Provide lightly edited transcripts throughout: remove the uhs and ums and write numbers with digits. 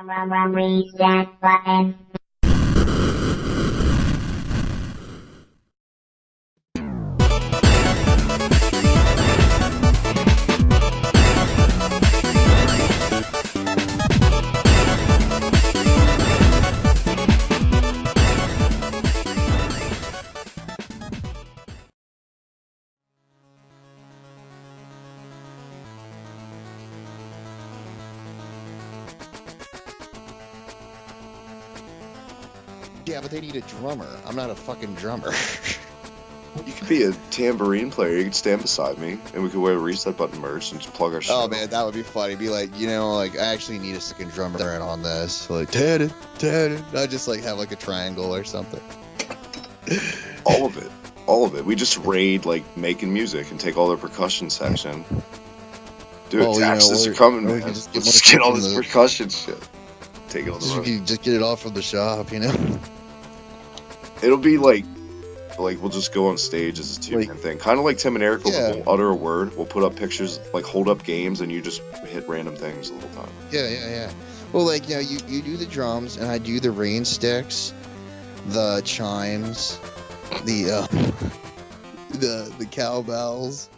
Reset button. Yeah, but they need a drummer. I'm not a fucking drummer. You could be a tambourine player. You could stand beside me, and we could wear reset button merch and just plug our shit. Oh man, that would be funny. Be like, I actually need a second drummer on this. Like, ta-da, ta-da. I just like have like a triangle or something. All of it. We just raid like making music and take all their percussion section. Dude, taxes are coming, man. Let's just get all this percussion shit. Take it on the road. Just get it all from the shop, It'll be like we'll just go on stage as a two-man thing. Kind of like Tim and Eric will utter a word. We'll put up pictures, like hold up games, and you just hit random things the whole time. Yeah. Well, you do the drums, and I do the rain sticks, the chimes, the cowbells,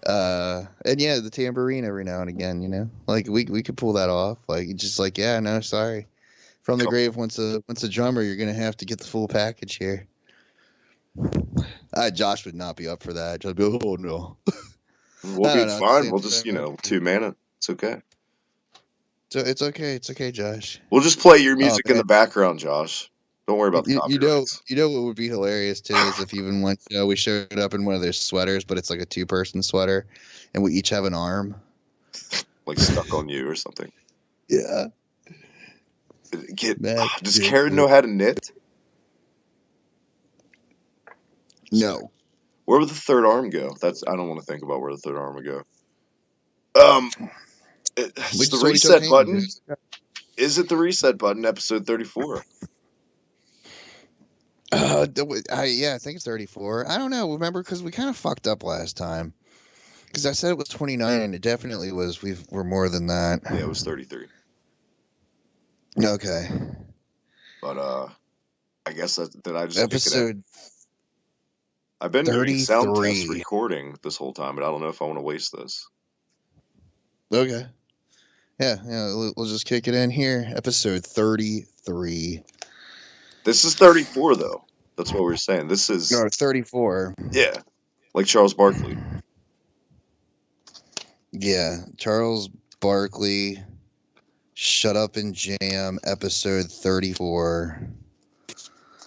and the tambourine every now and again. Like we could pull that off. Like just like sorry. From the grave, once a drummer, you're gonna have to get the full package here. Josh would not be up for that. Just be like, oh no. We'll be fine. We'll just two-man it. It's okay. So it's okay. It's okay, Josh. We'll just play your music in the background, Josh. Don't worry about the copyrights. You know what would be hilarious too is if even one we showed up in one of their sweaters, but it's like a two-person sweater, and we each have an arm, like stuck on you or something. Yeah. Does Karen know how to knit? No. Where would the third arm go? I don't want to think about where the third arm would go. It's the reset button. Is it the reset button? Episode 34. I think it's 34. I don't know. Remember, because we kind of fucked up last time. Because I said it was 29, and it definitely was. We're more than that. Yeah, it was 33. Okay. But I guess that I just episode. I've been doing sound test recording this whole time, but I don't know if I want to waste this. Okay. Yeah. We'll just kick it in here. Episode 33. This is 34, though. That's what we're saying. This is 34. Yeah, like Charles Barkley. Yeah, Charles Barkley. Shut Up and Jam, episode 34.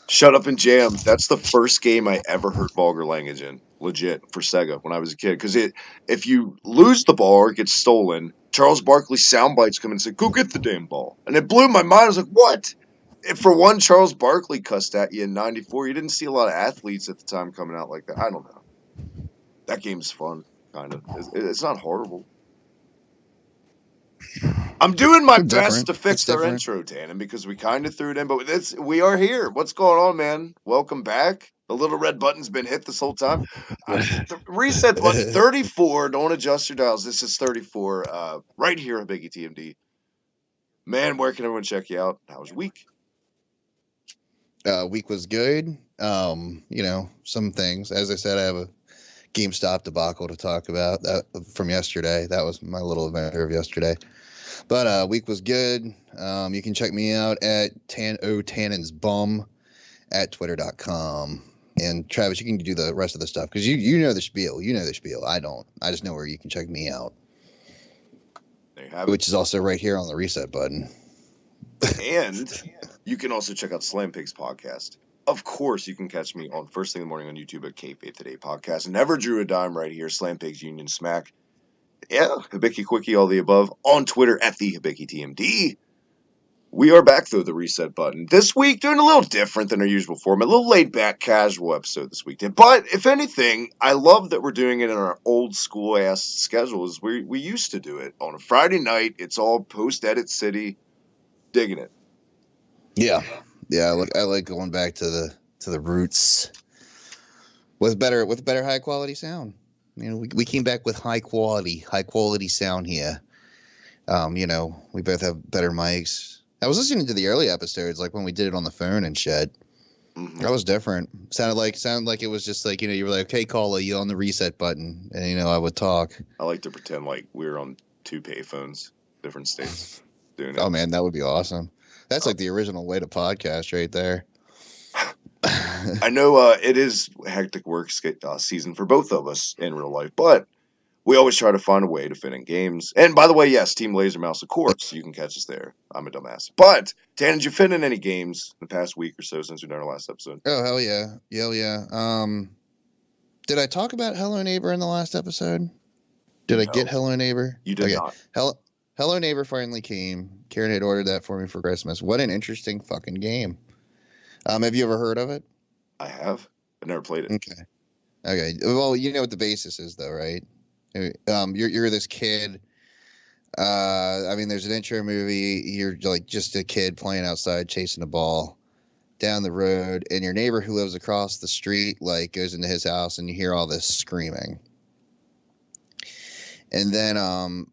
Shut Up and Jam. That's the first game I ever heard vulgar language in, legit, for Sega when I was a kid. Because if you lose the ball or it gets stolen, Charles Barkley's sound bites come in and say, "Go get the damn ball." And it blew my mind. I was like, what? If for one, Charles Barkley cussed at you in 94. You didn't see a lot of athletes at the time coming out like that. I don't know. That game's fun, kind of. It's not horrible. I'm doing my best to fix our intro, Tannen, because we kind of threw it in, but we are here. What's going on, man? Welcome back. The little red button's been hit this whole time. The reset button, 34. Don't adjust your dials. This is 34. Right here at Hibiki TMD. Man, where can everyone check you out? How was your week? Week was good. Some things. As I said, I have a GameStop debacle to talk about from yesterday. That was my little adventure of yesterday. But week was good. You can check me out at Tannen's Bum at twitter.com. And Travis, you can do the rest of the stuff because you know the spiel. You know the spiel. I don't. I just know where you can check me out. There you have it. Which is also right here on the reset button. And you can also check out Slam Pigs podcast. Of course, you can catch me on first thing in the morning on YouTube at Kayfabe Today podcast. Never drew a dime right here. Slam Pigs Union Smack. Yeah, Hibiki Quickie, all the above. On Twitter at the Hibiki TMD. We are back, though, the reset button. This week, doing a little different than our usual format. A little laid-back, casual episode this week. But, if anything, I love that we're doing it in our old-school-ass schedules. We used to do it on a Friday night. It's all post-edit city. Digging it. Yeah. Yeah, I like going back to the roots. With better high-quality sound. We came back with high quality sound here. We both have better mics. I was listening to the early episodes, like when we did it on the phone and shit. That was different. Sounded like it was just like, you were like, okay, Cola, you on the reset button, and I would talk. I like to pretend like we're on two payphones, different states, doing it. Oh man, that would be awesome. That's like the original way to podcast right there. I know it is hectic work season for both of us in real life, but we always try to find a way to fit in games. And by the way, yes, Team Laser Mouse, of course, you can catch us there. I'm a dumbass. But, Dan, did you fit in any games in the past week or so since we done our last episode? Oh, hell yeah. Hell yeah. Did I talk about Hello Neighbor in the last episode? Did I get Hello Neighbor? You did not. Hello Neighbor finally came. Karen had ordered that for me for Christmas. What an interesting fucking game. Have you ever heard of it? I have. I've never played it. Okay. Well, you know what the basis is, though, right? You're this kid. There's an intro movie. You're like just a kid playing outside, chasing a ball down the road, and your neighbor who lives across the street like goes into his house, and you hear all this screaming. And then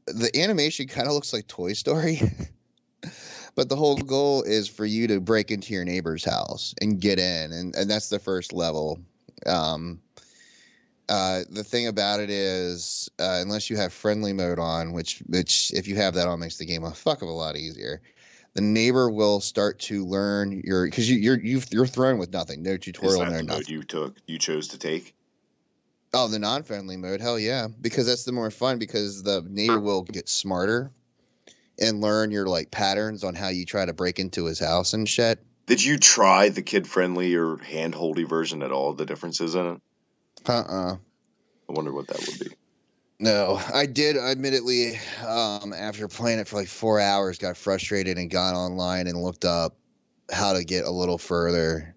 the animation kind of looks like Toy Story. But the whole goal is for you to break into your neighbor's house and get in, and that's the first level. The thing about it is, unless you have friendly mode on, which if you have that on makes the game a fuck of a lot easier. The neighbor will start to learn because you're thrown with nothing, no tutorial, no nothing. You chose to take. Oh, the non-friendly mode, hell yeah, because that's the more fun because the neighbor will get smarter and learn your like patterns on how you try to break into his house and shit. Did you try the kid-friendly or hand-holdy version at all? The differences in it? I wonder what that would be. No, I did admittedly, after playing it for like 4 hours, got frustrated and got online and looked up how to get a little further,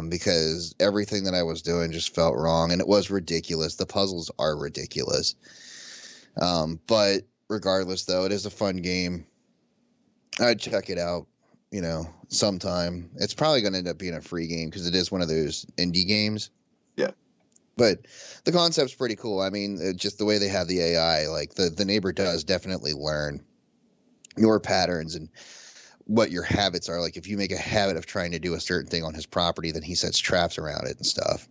because everything that I was doing just felt wrong, and it was ridiculous. The puzzles are ridiculous. But regardless, though, it is a fun game. I'd check it out, sometime. It's probably going to end up being a free game because it is one of those indie games. Yeah. But the concept's pretty cool. I mean, just the way they have the AI, like the neighbor does definitely learn your patterns and what your habits are. Like if you make a habit of trying to do a certain thing on his property, then he sets traps around it and stuff.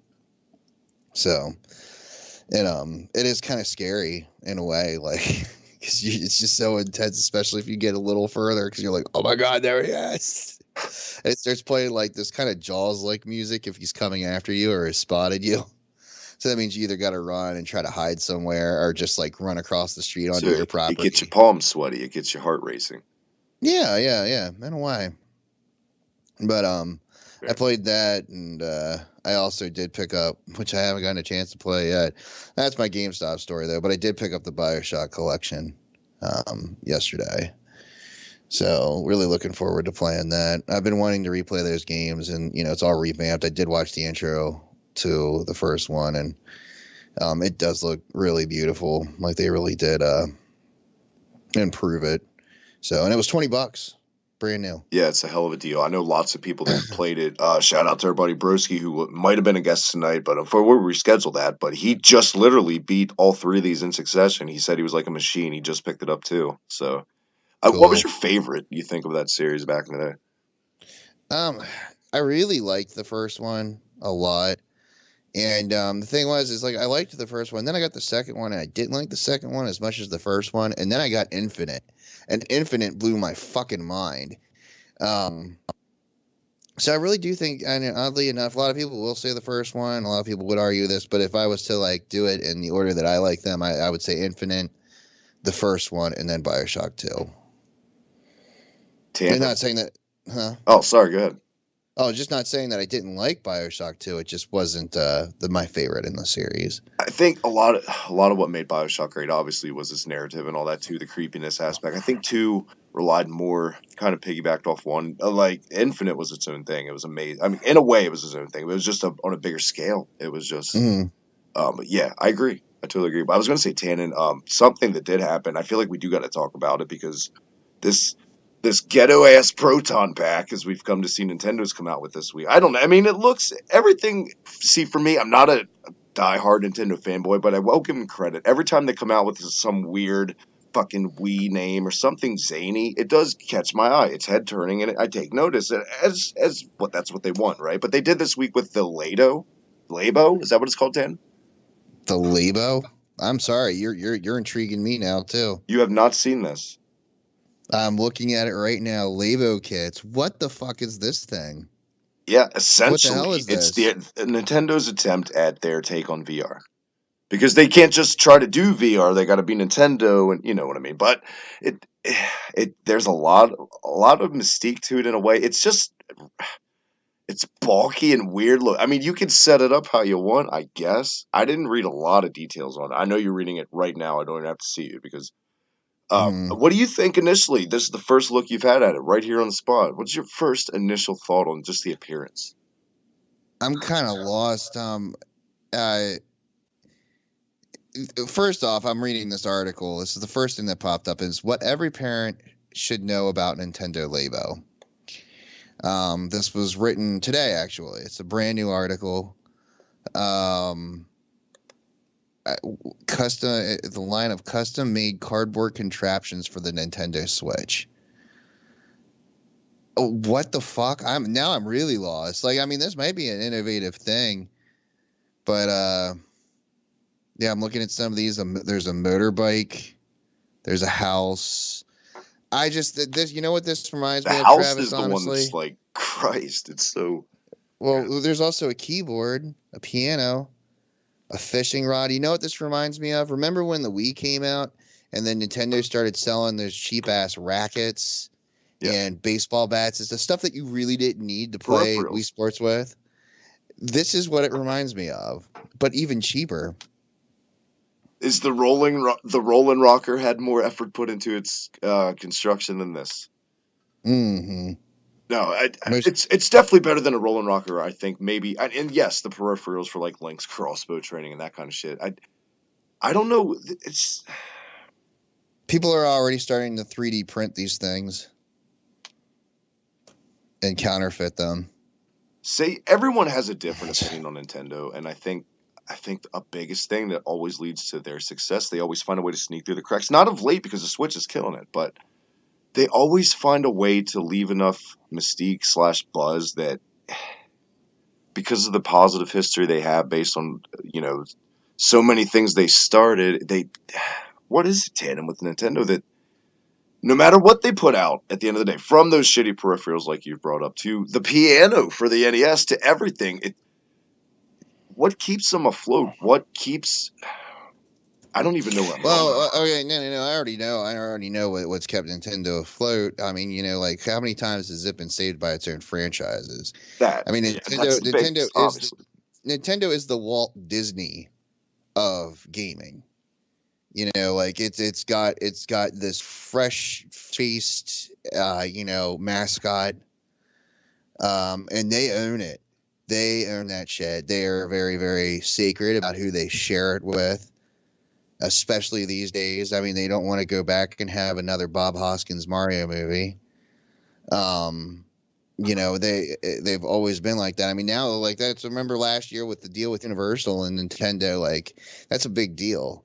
So, it is kind of scary in a way, like, because it's just so intense, especially if you get a little further, because you're like, oh my God, there he is. And it starts playing like this kind of Jaws-like music if he's coming after you or has spotted you. So that means you either got to run and try to hide somewhere or just like run across the street onto your property. It gets your palms sweaty. It gets your heart racing. Yeah. In a way. But I played that, and I also did pick up, which I haven't gotten a chance to play yet. That's my GameStop story, though. But I did pick up the BioShock collection yesterday. So really looking forward to playing that. I've been wanting to replay those games, and it's all revamped. I did watch the intro to the first one, and it does look really beautiful. Like they really did improve it. So, and it was $20, brand new. Yeah, it's a hell of a deal. I know lots of people that played it. Shout out to our buddy Broski, who might have been a guest tonight, but we'll reschedule that. But he just literally beat all three of these in succession. He said he was like a machine. He just picked it up too. So, cool. What was your favorite, you think, of that series back in the day? I really liked the first one a lot. And the thing is like I liked the first one, then I got the second one, and I didn't like the second one as much as the first one, and then I got Infinite, and Infinite blew my fucking mind. So I really do think, and oddly enough, a lot of people will say the first one, a lot of people would argue this, but if I was to like do it in the order that I like them, I would say Infinite, the first one, and then BioShock 2. I'm not saying that, huh? Oh, sorry, go ahead. Oh, just not saying that I didn't like BioShock 2. It just wasn't my favorite in the series. I think a lot of what made BioShock great, obviously, was its narrative and all that too, the creepiness aspect. I think 2 relied more, kind of piggybacked off 1. Like Infinite was its own thing. It was amazing. I mean, in a way, it was its own thing. It was just on a bigger scale. It was just. But yeah, I agree. I totally agree. But I was going to say, Tannen, something that did happen. I feel like we do got to talk about it because this ghetto-ass Proton Pack, as we've come to see Nintendo's come out with this week. I don't know. I mean, it looks, everything, see, for me, I'm not a die-hard Nintendo fanboy, but I will give them credit. Every time they come out with some weird fucking Wii name or something zany, it does catch my eye. It's head turning, and I take notice. As what that's what they want, right? But they did this week with the Labo. Is that what it's called, Dan? The Labo. I'm sorry, you're intriguing me now too. You have not seen this. I'm looking at it right now. Labo kits. What the fuck is this thing? Yeah, essentially, What the hell is it's this? Nintendo's attempt at their take on VR. Because they can't just try to do VR, they got to be Nintendo, and you know what I mean. But there's a lot of mystique to it in a way. It's bulky and weird look. I mean, you can set it up how you want, I guess. I didn't read a lot of details on it. I know you're reading it right now. I don't even have to see it because. Hmm. What do you think initially? This is the first look you've had at it, right here on the spot. What's your first initial thought on just the appearance? I'm kind of lost. Uh, First off, I'm reading this article. This is the first thing that popped up is what every parent should know about Nintendo Labo. This was written today, actually. It's a brand new article. Um, the line of custom made cardboard contraptions for the Nintendo Switch. What the fuck? I'm really lost. Like, I mean, this might be an innovative thing, but yeah, I'm looking at some of these. There's a motorbike. There's a house. You know what this reminds The me of, house Travis, is the one honestly? that's like, Christ, it's so. Well, there's also a keyboard, a piano, a fishing rod. You know what this reminds me of? Remember when the Wii came out and then Nintendo started selling those cheap ass rackets and baseball bats? It's the stuff that you really didn't need to play Wii Sports with. This is what it reminds me of, but even cheaper. Is the Rollin' Rocker had more effort put into its construction than this? Mm-hmm. No, it's definitely better than a Rollin' Rocker. I think maybe, and yes, the peripherals for like Link's crossbow training and that kind of shit. I don't know. It's people are already starting to 3D print these things and counterfeit them. Say everyone has a different opinion on Nintendo, and I think a biggest thing that always leads to their success, they always find a way to sneak through the cracks. Not of late because the Switch is killing it, but they always find a way to leave enough mystique / buzz that because of the positive history they have based on, so many things they started, what is it, tandem with Nintendo that no matter what they put out at the end of the day, from those shitty peripherals like you brought up to the piano for the NES to everything, what keeps them afloat? I don't even know where I'm going. Okay, no. I already know what's kept Nintendo afloat. I mean, like how many times has it been saved by its own franchises? I mean, Nintendo is the Walt Disney of gaming. Like it's got this fresh faced mascot, and they own it. They own that shit. They are very, very sacred about who they share it with, especially these days. I mean, they don't want to go back and have another Bob Hoskins Mario movie. They've always been like that. I mean, now like that's remember last year with the deal with Universal and Nintendo, like that's a big deal.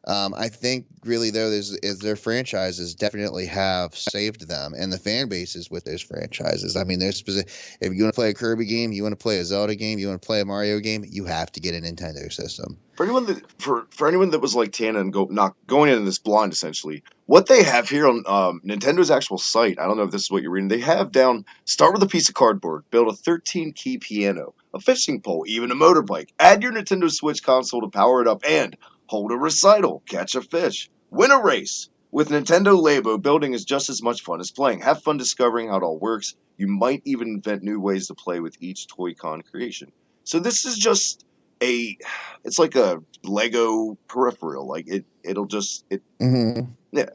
I think really though is their franchises definitely have saved them and the fan bases with those franchises. I mean, there's if you want to play a Kirby game, you want to play a Zelda game, you want to play a Mario game, you have to get a Nintendo system. For anyone that was like Tana and not going in this blind, essentially, what they have here on Nintendo's actual site, I don't know if this is what you're reading. They have down start with a piece of cardboard, build a 13-key piano, a fishing pole, even a motorbike. Add your Nintendo Switch console to power it up, and hold a recital, catch a fish, win a race. With Nintendo Labo, building is just as much fun as playing. Have fun discovering how it all works. You might even invent new ways to play with each Toy-Con creation. So this is just it's like a Lego peripheral. Like it'll just Mm-hmm. Yeah.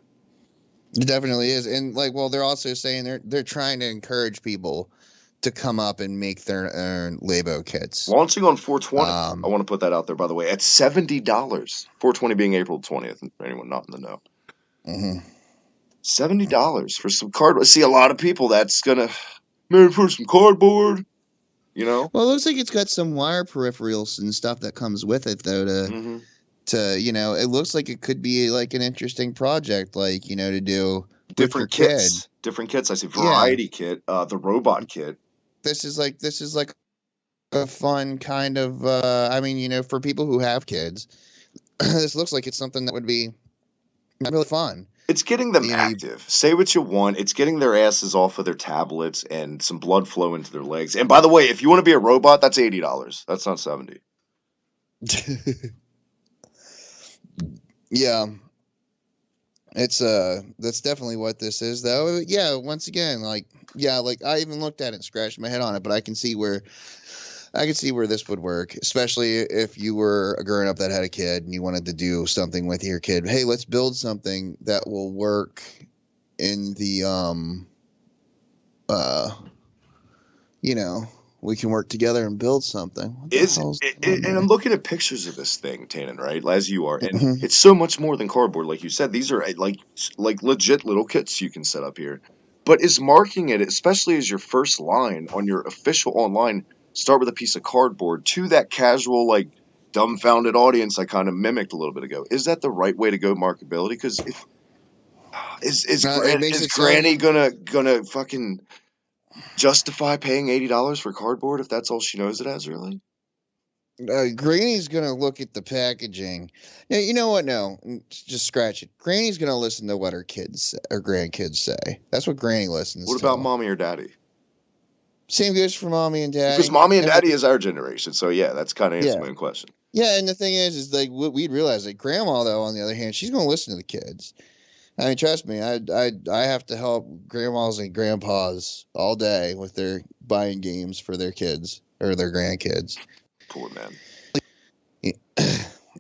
It definitely is. And like, well, they're also saying they're trying to encourage people to come up and make their own Labo kits. Launching on 420. I want to put that out there, by the way, at $70. 420 being April 20th, for anyone not in the know. Mm-hmm. $70 for some cardboard. See, a lot of people that's gonna for some cardboard. Well, it looks like it's got some wire peripherals and stuff that comes with it, though, to, it looks like it could be like an interesting project, like, to do with your Different kid. kits. Different kits. I see Yeah. variety kit, the robot kit. This is like a fun kind of, I mean, for people who have kids, this looks like it's something that would be really fun. It's getting them active. Say what you want. It's getting their asses off of their tablets and some blood flow into their legs. And by the way, if you want to be a robot, that's $80. That's not 70. Yeah. It's that's definitely what this is, though. Yeah, once again, like I even looked at it and scratched my head on it, but I can see where this would work, especially if you were a grown up that had a kid and you wanted to do something with your kid. Hey, let's build something that will work in the we can work together and build something. And I'm looking at pictures of this thing, Tannen, right? As you are, and it's so much more than cardboard, like you said. These are like legit little kits you can set up here. But is marking it, especially as your first line on your official online, start with a piece of cardboard to that casual, like dumbfounded audience I kind of mimicked a little bit ago? Is that the right way to go marketability? Because if is Granny gonna fucking justify paying $80 for cardboard if that's all she knows it as, really? Granny's gonna look at the packaging. Now, you know what? No, just scratch it. Granny's gonna listen to what her kids or grandkids say. That's what Granny listens to. What about mommy or daddy? Same goes for mommy and daddy. Because mommy and daddy is our generation, so yeah, that's kind of answering my question. Yeah, and the thing is like we'd realize that grandma, though, on the other hand, she's gonna listen to the kids. I mean, trust me, I have to help grandmas and grandpas all day with their buying games for their kids or their grandkids. Poor man. Yeah.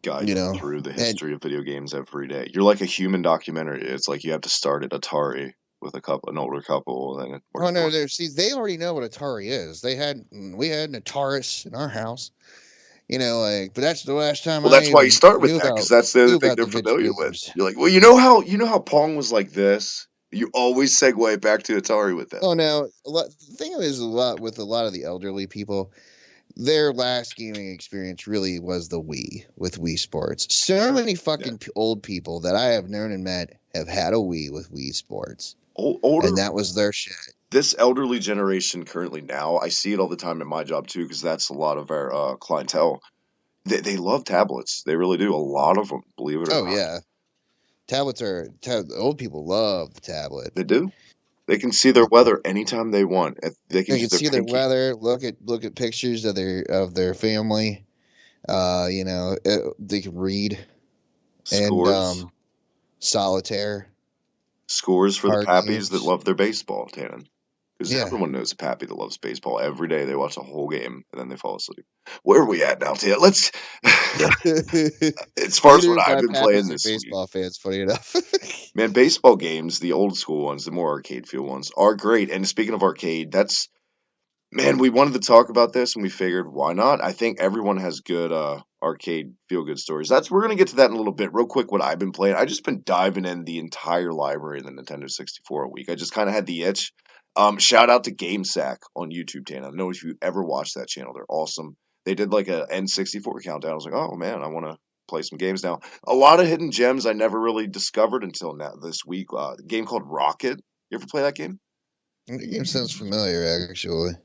Guide through the history of video games every day. You're like a human documentary. It's like you have to start at Atari with an older couple. And then see, they already know what Atari is. We had an Ataris in our house. But that's the last time. Well, that's why you start with that, because that's the other thing they're familiar with. You're like, well, you know how Pong was like this. You always segue back to Atari with that. Oh no, the thing is a lot with a lot of the elderly people. Their last gaming experience really was the Wii with Wii Sports. So many fucking old people that I have known and met have had a Wii with Wii Sports. Older, and that was their shit. This elderly generation currently now, I see it all the time in my job too, because that's a lot of our clientele. They love tablets. They really do. A lot of them, believe it or not. Oh, yeah. Tablets old people love the tablet. They do. They can see their weather anytime they want. They can see their weather. Look at pictures of their family. They can read. Scores. And solitaire. Scores for the pappies that love their baseball, Tannen. Because everyone knows a pappy that loves baseball. Every day they watch a whole game and then they fall asleep. Where are we at now, Tannen? Let's. As far as what I've been playing this baseball fans, funny enough. Man, baseball games, the old school ones, the more arcade feel ones, are great. And speaking of arcade, we wanted to talk about this and we figured, why not? I think everyone has good arcade feel-good stories. We're going to get to that in a little bit. Real quick, what I've been playing. I've just been diving in the entire library of the Nintendo 64 a week. I just kind of had the itch. Shout out to GameSack on YouTube, Tan. I don't know if you ever watched that channel. They're awesome. They did like a N64 countdown. I was like, oh man, I want to play some games now. A lot of hidden gems I never really discovered until now this week. A game called Rocket. You ever play that game? The game sounds familiar, actually.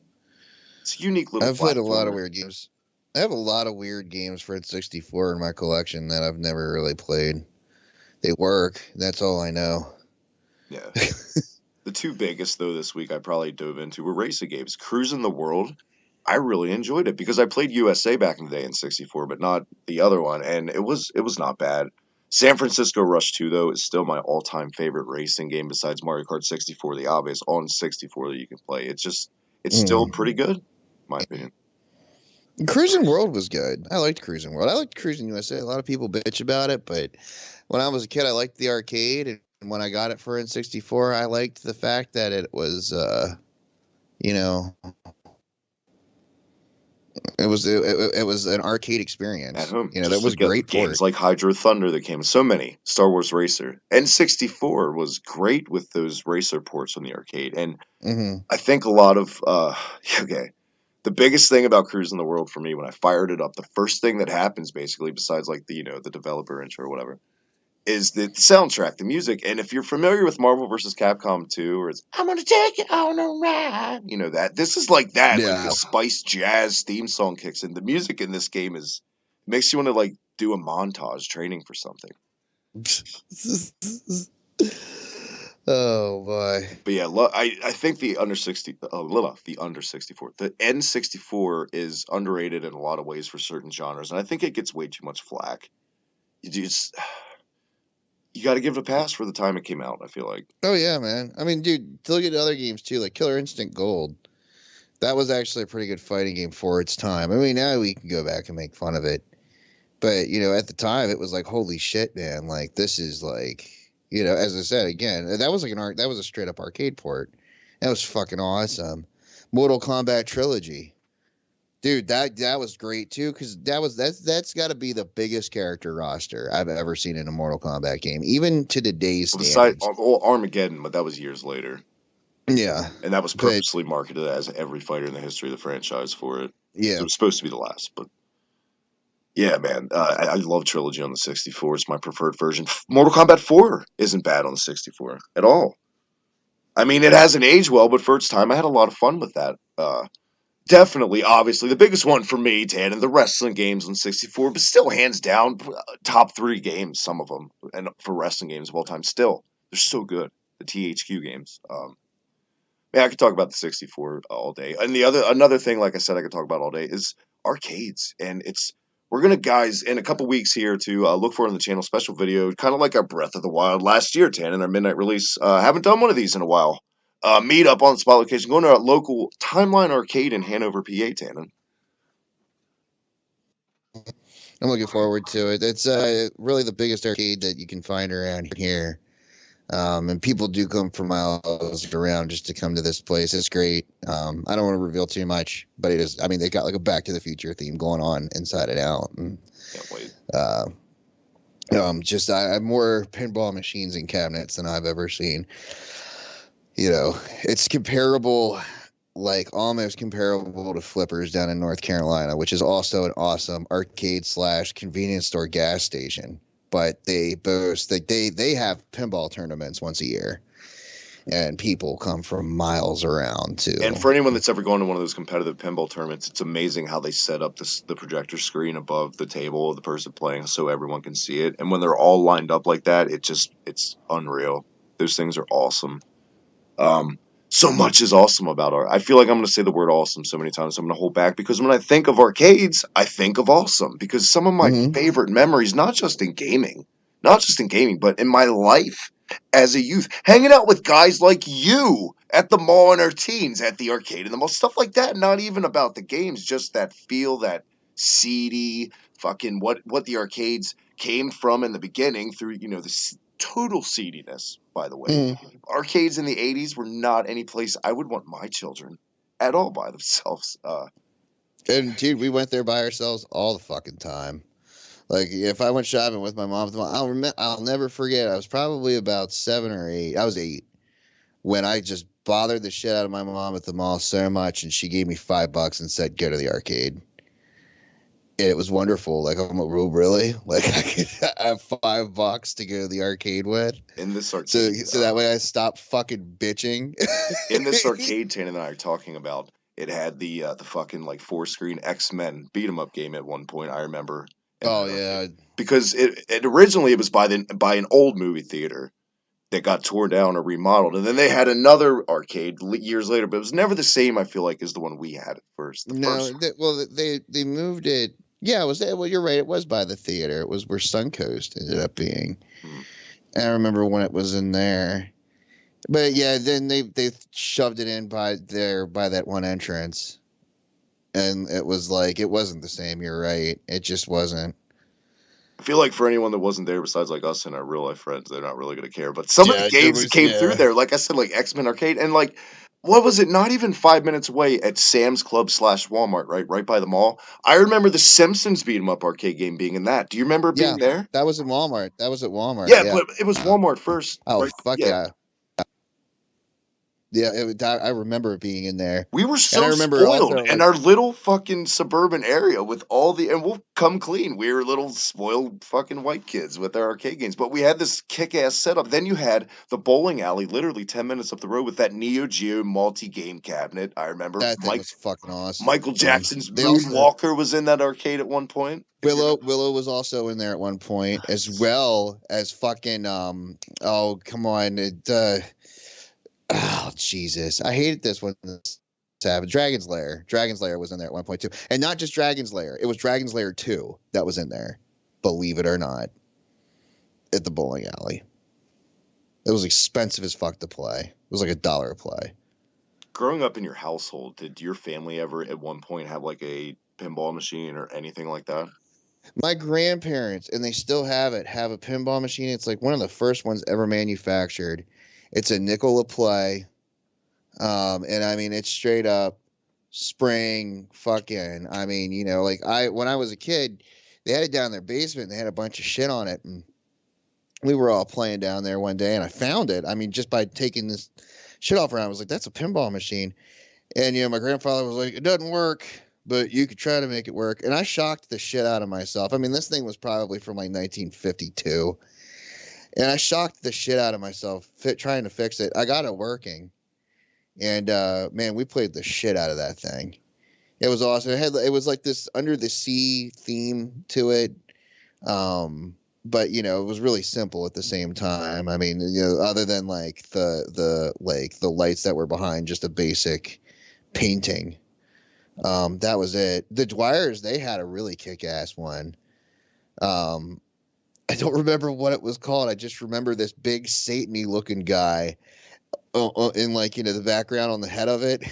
It's a unique little. I've played a lot of weird games. I have a lot of weird games for N64 in my collection that I've never really played. They work. That's all I know. Yeah. The two biggest, though, this week I probably dove into were racing games. Cruising the World, I really enjoyed it because I played USA back in the day in 64, but not the other one, and it was not bad. San Francisco Rush 2, though, is still my all-time favorite racing game besides Mario Kart 64, the obvious on 64 that you can play. It's still pretty good, in my opinion. Cruising World was good. I liked Cruising World. I liked Cruising USA. A lot of people bitch about it, but when I was a kid, I liked the arcade, and when I got it for N64, I liked the fact that it was, it was an arcade experience. At home. That was great. Games like Hydro Thunder that came, so many. Star Wars Racer. N64 was great with those racer ports on the arcade, and I think a lot of, The biggest thing about Cruising the World for me, when I fired it up, the first thing that happens basically, besides like the developer intro or whatever, is the soundtrack, the music. And if you're familiar with Marvel vs. Capcom 2, or it's I'm gonna take it on a ride, that this is like that, like Yeah. the spice jazz theme song kicks in. The music in this game makes you want to like do a montage training for something. Oh boy. But yeah, I think the under 64, the N64 is underrated in a lot of ways for certain genres, and I think it gets way too much flack. You got to give it a pass for the time it came out. I feel like. Oh yeah, man. I mean, dude, look at other games too, like Killer Instinct Gold. That was actually a pretty good fighting game for its time. I mean, now we can go back and make fun of it, but at the time, it was like, holy shit, man! Like this is like, as I said again, that was like that was a straight up arcade port. That was fucking awesome. Mortal Kombat Trilogy. Dude, that was great too, because that's got to be the biggest character roster I've ever seen in a Mortal Kombat game, even to today's standards. Armageddon, but that was years later. Yeah, and that was purposely marketed as every fighter in the history of the franchise for it. Yeah, so it was supposed to be the last, but yeah, man, I love Trilogy on the 64. It's my preferred version. Mortal Kombat 4 isn't bad on the 64 at all. I mean, it hasn't aged well, but for its time, I had a lot of fun with that. Definitely, obviously, the biggest one for me, Tan, and the wrestling games on 64, but still, hands down, top 3 games, some of them, and for wrestling games of all time, still, they're so good. The THQ games. I could talk about the 64 all day. And another thing, like I said, I could talk about all day is arcades. And we're gonna, guys, in a couple weeks here to look for on the channel special video, kind of like our Breath of the Wild last year, Tan, and our midnight release. Haven't done one of these in a while. Meet up on the spot location, going to our local Timeline Arcade in Hanover, PA, Tannen. I'm looking forward to it. It's really the biggest arcade that you can find around here. And people do come from miles around just to come to this place. It's great. I don't want to reveal too much, but it is. I mean, they got like a Back to the Future theme going on inside and out. And, can't wait. I have more pinball machines and cabinets than I've ever seen. It's comparable, like almost comparable to Flippers down in North Carolina, which is also an awesome arcade / convenience store gas station. But they boast that they have pinball tournaments once a year, and people come from miles around too. And for anyone that's ever gone to one of those competitive pinball tournaments, it's amazing how they set up the projector screen above the table of the person playing so everyone can see it. And when they're all lined up like that, it's unreal. Those things are awesome. So much is awesome about art. I feel like I'm going to say the word awesome so many times, so I'm going to hold back, because when I think of arcades, I think of awesome, because some of my favorite memories, not just in gaming, but in my life as a youth, hanging out with guys like you at the mall in our teens, at the arcade in the mall, stuff like that. Not even about the games, just that feel, that seedy fucking what the arcades came from in the beginning through, the total seediness, by the way. Arcades in the 80s were not any place I would want my children at all by themselves. And dude, we went there by ourselves all the fucking time. Like if I went shopping with my mom, I'll never forget. I was probably about 7 or 8. I was 8 when I just bothered the shit out of my mom at the mall so much, and she gave me $5 and said, "Go to the arcade." And it was wonderful. Like, I'm a really? Like, I could have $5 to go to the arcade with. In this arcade. So that way I stop fucking bitching. In this arcade, Tan and I are talking about, it had the fucking, like, 4-screen X-Men beat-em-up game at one point, I remember. Oh, yeah. Because it originally it was by an old movie theater that got torn down or remodeled. And then they had another arcade years later, but it was never the same, I feel like, as the one we had at first. They moved it. Yeah, it was. Well, you're right. It was by the theater. It was where Suncoast ended up being. I remember when it was in there. But yeah, then they shoved it in by that one entrance. And it was like, it wasn't the same. You're right. It just wasn't. I feel like for anyone that wasn't there besides like us and our real life friends, they're not really going to care. But some of the games that came through there, like I said, like X-Men Arcade, and like, what was it? Not even 5 minutes away at Sam's Club / Walmart, right by the mall. I remember the Simpsons beat 'em up arcade game being in that. Do you remember it being there? That was in Walmart. That was at Walmart. Yeah, but it was Walmart first. Oh, right? Fuck yeah. Yeah, I remember it being in there. We were And I so remember spoiled also, in like, our little fucking suburban area with all the, and we'll come clean. We were little spoiled fucking white kids with our arcade games, but we had this kick-ass setup. Then you had the bowling alley literally 10 minutes up the road with that Neo Geo multi-game cabinet. I remember that thing was fucking awesome. Michael Jackson's They also, Moonwalker was in that arcade at one point. If you Willow was also in there at one point, as well as fucking, oh, come on. Oh, Jesus. I hated this one. Dragon's Lair. Dragon's Lair was in there at one point too. And not just Dragon's Lair. It was Dragon's Lair 2 that was in there. Believe it or not. At the bowling alley. It was expensive as fuck to play. It was like $1 a play. Growing up in your household, did your family ever at one point have like a pinball machine or anything like that? My grandparents, and they still have it, have a pinball machine. It's like one of the first ones ever manufactured. It's a nickel a play. And I mean, it's straight up spring fucking. I mean, like when I was a kid, they had it down in their basement. And they had a bunch of shit on it, and we were all playing down there one day, and I found it. I mean, just by taking this shit off around, I was like, "That's a pinball machine." And my grandfather was like, "It doesn't work, but you could try to make it work." And I shocked the shit out of myself. I mean, this thing was probably from like 1952, and I shocked the shit out of myself trying to fix it. I got it working. And man, we played the shit out of that thing. It was awesome. It was like this under the sea theme to it. But it was really simple at the same time. I mean, other than like the lights that were behind just a basic painting. That was it. The Dwyers, they had a really kick-ass one. I don't remember what it was called. I just remember this big Satan-y looking guy in like the background on the head of it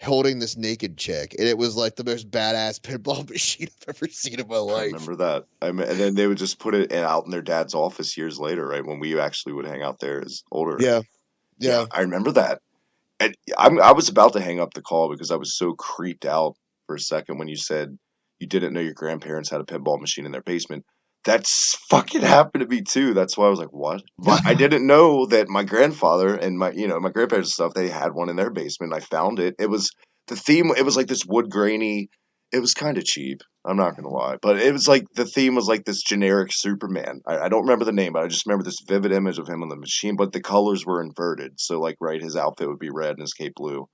holding this naked chick, and it was like the most badass pinball machine I've ever seen in my life. I remember that. And then they would just put it out in their dad's office years later, right, when we actually would hang out there as older. Yeah. I remember that. And I was about to hang up the call because I was so creeped out for a second when you said you didn't know your grandparents had a pinball machine in their basement. That's fucking happened to me too. That's why I was like, what? But I didn't know that my grandfather and my grandparents and stuff, they had one in their basement. I found it. It was the theme. It was like this wood grainy. It was kind of cheap. I'm not gonna lie, but it was like the theme was like this generic Superman. I don't remember the name, but I just remember this vivid image of him on the machine. But the colors were inverted, so like right, his outfit would be red and his cape blue.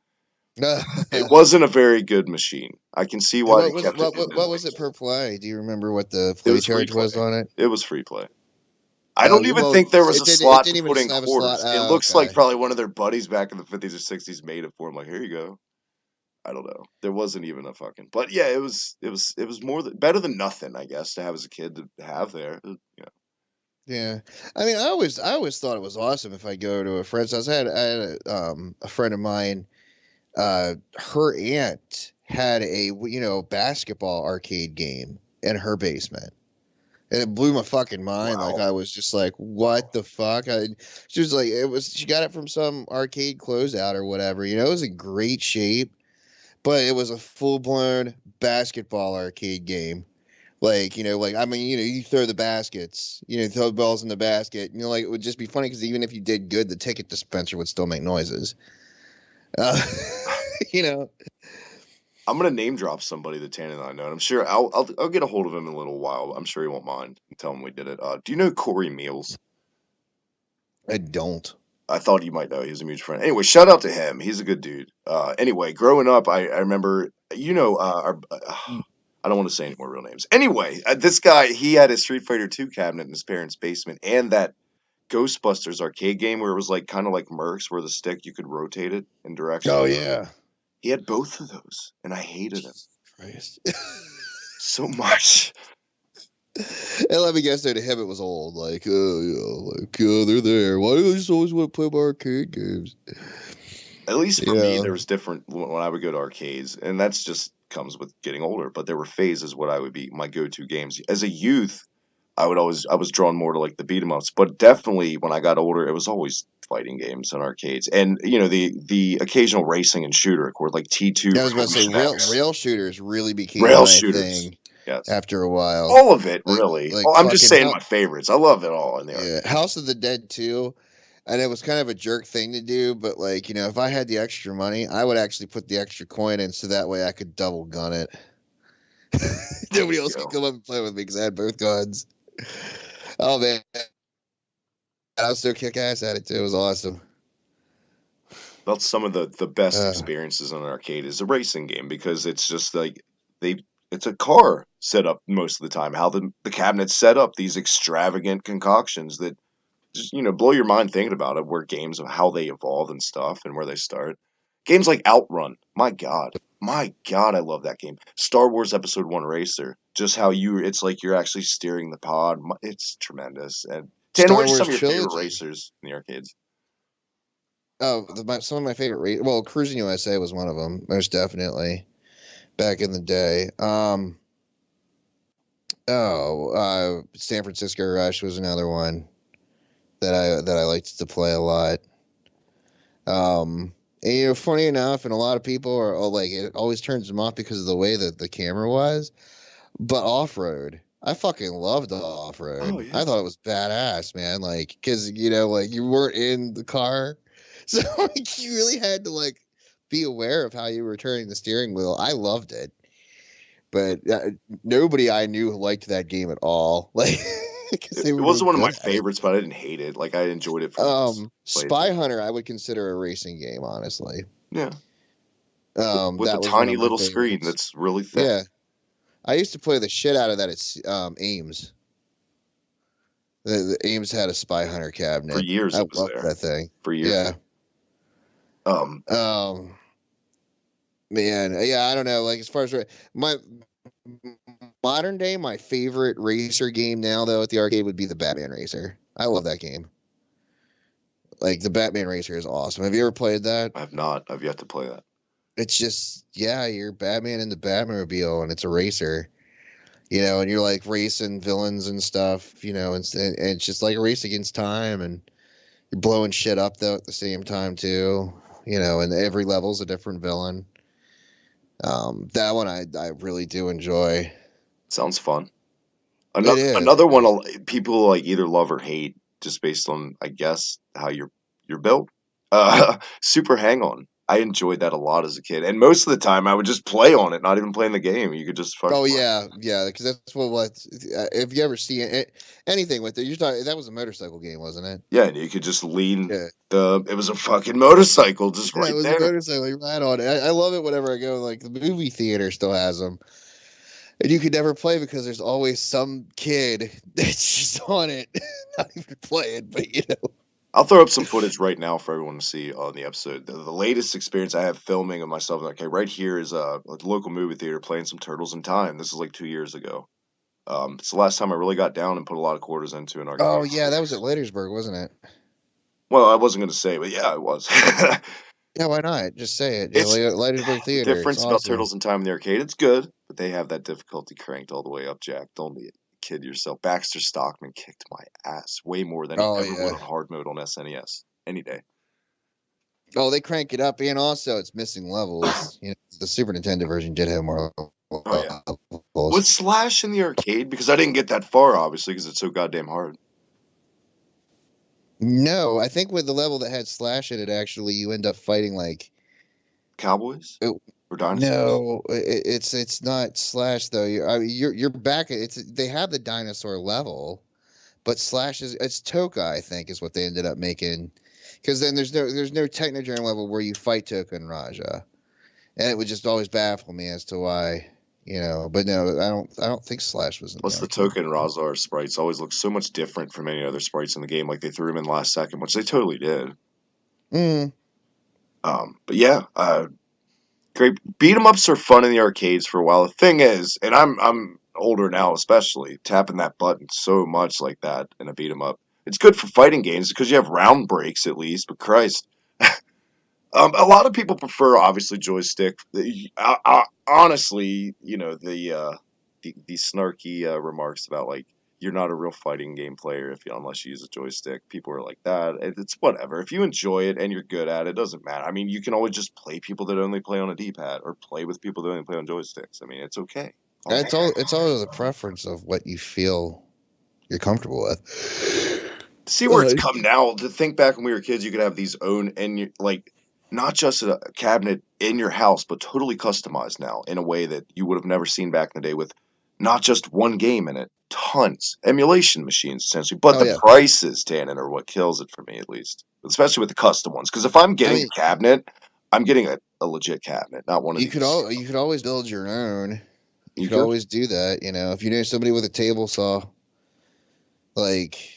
It wasn't a very good machine. I can see why they kept it. What was it per play? Do you remember what the It play was free charge was play. on it? It was free play. I don't even think there was a It slot didn't to even put in have a quarters. slot. It Oh, looks like okay. probably one of their buddies back in the 50s or 60s made it for him. Like, here you go. I don't know. There wasn't even a fucking. But yeah, it was more better than nothing, I guess, to have as a kid to have there. Yeah, I mean, I always thought it was awesome if I go to a friend's house. I had a friend of mine. Her aunt had a basketball arcade game in her basement, and it blew my fucking mind. Wow. Like I was just like, what the fuck? She was like, she got it from some arcade closeout or whatever. It was in great shape, but it was a full blown basketball arcade game. Like, I mean, you throw the baskets, throw the balls in the basket, like it would just be funny because even if you did good, the ticket dispenser would still make noises. You know. I'm gonna name drop somebody that Tanner and I know, and I'm sure I'll get a hold of him in a little while. I'm sure he won't mind and tell him we did it. Do you know Corey Meals? I don't. I thought you might know. He was a mutual friend. Anyway, shout out to him. He's a good dude. Anyway, growing up, I remember, I don't want to say any more real names. Anyway, this guy, he had a Street Fighter 2 cabinet in his parents' basement and that Ghostbusters arcade game where it was like kind of like Mercs, where the stick, you could rotate it in direction. Oh, yeah. He had both of those, and I hated him Christ. so much. And let me guess, though, to him it was old. Like, they're there. Why do I just always want to play my arcade games? At least for me, there was different when I would go to arcades, and that's just comes with getting older. But there were phases what I would be my go-to games. As a youth, I was drawn more to like the beat 'em ups, but definitely when I got older, it was always fighting games and arcades, and the occasional racing and shooter, of course, like T2. I was about to say rail shooters really became rail my shooters. thing. Yes. After a while. All of it, really. I'm just saying my favorites. I love it all in there. Yeah, House of the Dead 2. And it was kind of a jerk thing to do, but like, if I had the extra money, I would actually put the extra coin in so that way I could double gun it. Nobody else could come up and play with me because I had both guns. Oh man, I was so kick ass at it too. It was awesome. That's some of the best experiences in an arcade is a racing game, because it's just like it's a car set up most of the time. How the cabinets set up these extravagant concoctions that just blow your mind thinking about it. Where games of how they evolve and stuff and where they start. Games like Outrun, my god, I love that game. Star Wars Episode 1 Racer, just how it's like you're actually steering the pod. It's tremendous. And Dan, what are some of your favorite racers in the arcades? Oh, some of my favorite well, Cruising USA was one of them, most definitely, back in the day. San Francisco Rush was another one that I liked to play a lot. And funny enough, and a lot of people are like, it always turns them off because of the way that the camera was. But off-road, I fucking loved off-road. Oh, yeah. I thought it was badass, man. Like, because like you weren't in the car, so like you really had to like be aware of how you were turning the steering wheel. I loved it, but nobody I knew liked that game at all. Like, it wasn't one of my favorites, but I didn't hate it. Like, I enjoyed it. Spy Hunter, I would consider a racing game, honestly. Yeah. With a tiny little screen that's really thick. Yeah. I used to play the shit out of that at Ames. The Ames had a Spy Hunter cabinet. For years, I loved that thing. For years. Yeah. Man, yeah, I don't know. Like, as far as my modern day, my favorite racer game now, though, at the arcade would be the Batman Racer. I love that game. Like, the Batman Racer is awesome. Have you ever played that? I've not. I've yet to play that. It's just, you're Batman in the Batmobile, and it's a racer, and you're like racing villains and stuff, and it's just like a race against time, and you're blowing shit up though at the same time too, and every level's a different villain. That one I really do enjoy. Sounds fun. Another one people like either love or hate just based on, I guess, how you're built. Super Hang On. I enjoyed that a lot as a kid, and most of the time I would just play on it, not even playing the game. You could just fucking. Oh yeah, because that's what. If you ever see anything with it, you're talking. That was a motorcycle game, wasn't it? Yeah, and you could just lean. Yeah. It was a fucking motorcycle, just right there. It was a motorcycle. You ride on it. I love it whenever I go. Like, the movie theater still has them, and you could never play because there's always some kid that's just on it, not even playing, but I'll throw up some footage right now for everyone to see on the episode. The latest experience I have filming of myself. Okay, right here is a local movie theater playing some Turtles in Time. This is like 2 years ago. It's the last time I really got down and put a lot of quarters into an arcade. Oh yeah, that was at Ledersburg, wasn't it? Well, I wasn't going to say, but yeah, it was. Yeah, why not? Just say it. It's Ledersburg Theater. Difference about Turtles in Time in the arcade. It's good, but they have that difficulty cranked all the way up, Jack. Don't kid yourself. Baxter Stockman kicked my ass way more than he ever would on hard mode on SNES any day. Oh, they crank it up, and also it's missing levels. The Super Nintendo version did have more levels. Was Slash in the arcade? Because I didn't get that far, obviously, because it's so goddamn hard. No, I think with the level that had Slash in it, actually, you end up fighting like cowboys or dinosaurs. No, it's not Slash though. You're back. They have the dinosaur level, but Slash it's Toka, I think, is what they ended up making. Because then there's no Technogerm level where you fight Toka and Raja, and it would just always baffle me as to why. But no, I don't think Slash was in there. Plus, the Toka and Raza sprites always look so much different from any other sprites in the game. Like, they threw them in last second, which they totally did. But yeah, great. Beat 'em ups are fun in the arcades for a while. The thing is, and I'm older now, especially tapping that button so much like that in a beat 'em up. It's good for fighting games because you have round breaks at least. But Christ. A lot of people prefer, obviously, joystick. Honestly, the snarky remarks about, like, you're not a real fighting game player unless you use a joystick. People are like that. It's whatever. If you enjoy it and you're good at it, it doesn't matter. I mean, you can always just play people that only play on a D-pad or play with people that only play on joysticks. I mean, it's okay. It's all the preference of what you feel you're comfortable with. See where it's come now. To think back when we were kids, you could have these own and like not just a cabinet in your house, but totally customized now in a way that you would have never seen back in the day with not just one game in it, tons emulation machines essentially. But the yeah. prices, Tannen, are what kills it for me at least, especially with the custom ones. Because if I'm getting a cabinet, I'm getting a legit cabinet, not one of these. You could always build your own. You could could? always do that. If you know somebody with a table saw, like.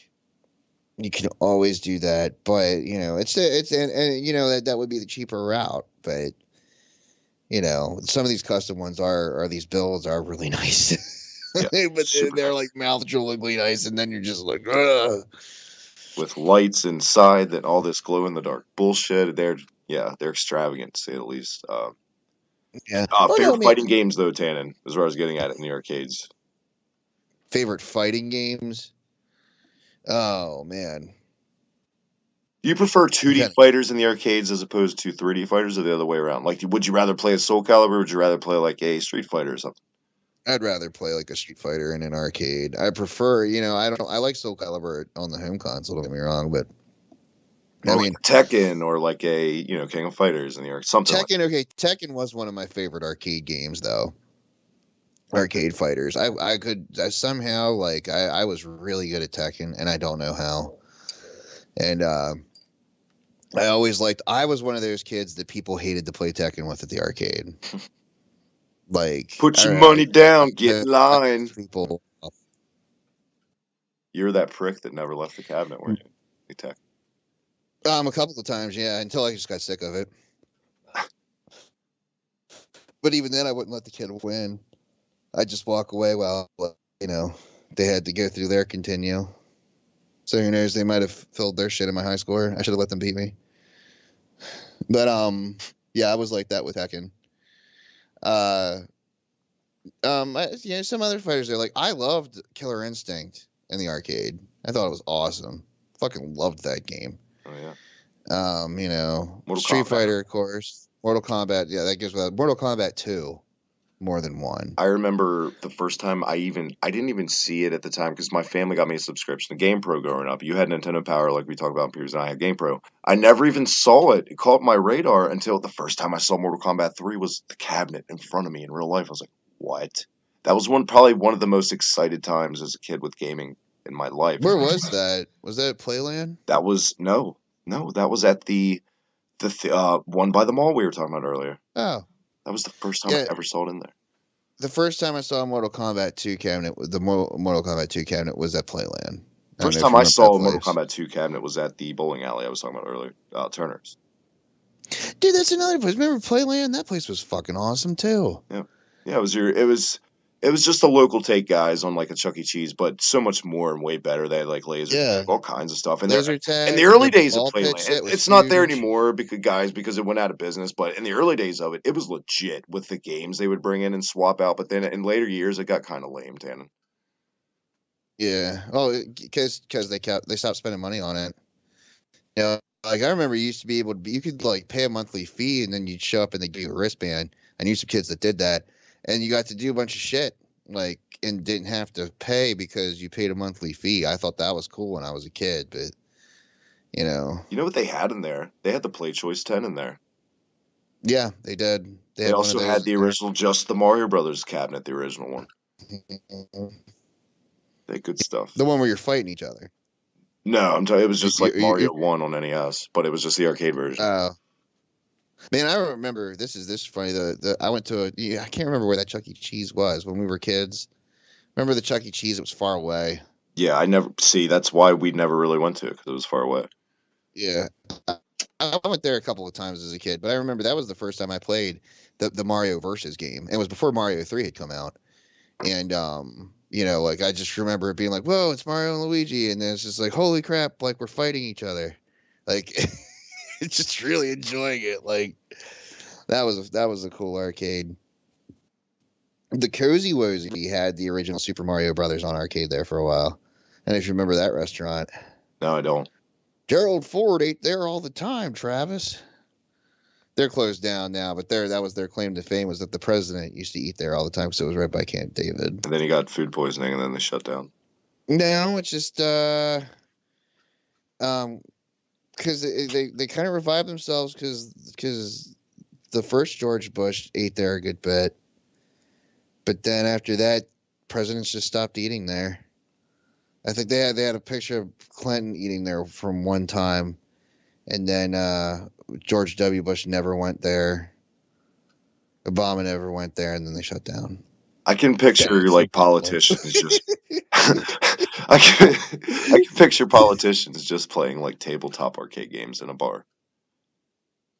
You can always do that, but it's that would be the cheaper route. But some of these custom ones are these builds are really nice, Yeah, but they're like mouth droolingly nice, and then you're just like, ugh. With lights inside and all this glow in the dark bullshit. They're extravagant to say the least. Yeah. Favorite fighting games though, Tannen, is where I was getting at in the arcades. Favorite fighting games. Oh man. Do you prefer 2D fighters in the arcades as opposed to 3D fighters, or the other way around? Like, would you rather play a Soul Calibur, or would you rather play like a Street Fighter or something? I'd rather play like a Street Fighter in an arcade. I prefer, I like Soul Calibur on the home console. Don't get me wrong, but I mean Tekken or like a King of Fighters in the arcade. Something. Tekken, okay. Tekken was one of my favorite arcade games, though. Arcade fighters. I could somehow like I was really good at Tekken, and I don't know how. And I always liked. I was one of those kids that people hated to play Tekken with at the arcade. Like, put your money down, get in line. People. You're that prick that never left the cabinet, weren't you? Tekken. A couple of times, yeah, until I just got sick of it. But even then, I wouldn't let the kid win. I'd just walk away while they had to go through their continue. So who knows? They might have filled their shit in my high score. I should have let them beat me. But yeah, I was like that with Tekken. Some other fighters are like, I loved Killer Instinct in the arcade. I thought it was awesome. Fucking loved that game. Oh yeah. Street Fighter, of course. Mortal Kombat. Yeah, that gives Mortal Kombat 2. More than one. I remember the first time I didn't even see it at the time because my family got me a subscription to GamePro growing up. You had Nintendo Power like we talked about in previous, and I had GamePro. I never even saw it. It caught my radar until the first time I saw Mortal Kombat 3 was the cabinet in front of me in real life. I was like, what? That was probably one of the most excited times as a kid with gaming in my life. Where was that? Was that at Playland? That was no. That was at the one by the mall we were talking about earlier. Oh. That was the first time I ever saw it in there. The first time I saw a Mortal Kombat 2 cabinet, the Mortal Kombat 2 cabinet was at Playland. First time I saw a Mortal Kombat 2 cabinet was at the bowling alley I was talking about earlier, Turner's. Dude, that's another place. Remember Playland? That place was fucking awesome too. Yeah, it was just a local take, guys, on like a Chuck E. Cheese, but so much more and way better. They had like laser tag, all kinds of stuff. And in the early days of Playland, it's not there anymore because it went out of business. But in the early days of it, it was legit with the games they would bring in and swap out. But then in later years, it got kind of lame, Tannen. Yeah, because they stopped spending money on it. Like I remember, you used to be able to. You could like pay a monthly fee, and then you'd show up and they give you a wristband. I knew some kids that did that. And you got to do a bunch of shit, like, and didn't have to pay because you paid a monthly fee. I thought that was cool when I was a kid, but, You know what they had in there? They had the Play Choice 10 in there. Yeah, they did. They also had the original, just the Mario Brothers cabinet, the original one. They good stuff. The one where you're fighting each other. No, I'm telling you, it was just like Mario 1 on NES, but it was just the arcade version. Oh. Man, I remember this is funny. I went to I can't remember where that Chuck E. Cheese was when we were kids. Remember the Chuck E. Cheese? It was far away. Yeah, that's why we never really went to it, because it was far away. Yeah, I went there a couple of times as a kid, but I remember that was the first time I played the Mario Versus game. It was before Mario 3 had come out, and like I just remember it being like, "Whoa, it's Mario and Luigi," and then it's just like, "Holy crap!" Like we're fighting each other, like. Just really enjoying it. Like that was a cool arcade. The Cozy Wozy had the original Super Mario Brothers on arcade there for a while. And if you remember that restaurant. No, I don't. Gerald Ford ate there all the time, Travis. They're closed down now, but that was their claim to fame, was that the president used to eat there all the time, so it was right by Camp David. And then he got food poisoning and then they shut down. No, it's just Because they kind of revived themselves because the first George Bush ate there a good bit, but then after that, presidents just stopped eating there. I think they had a picture of Clinton eating there from one time, and then George W. Bush never went there. Obama never went there, and then they shut down. I can picture like politicians just. I can picture politicians just playing like tabletop arcade games in a bar.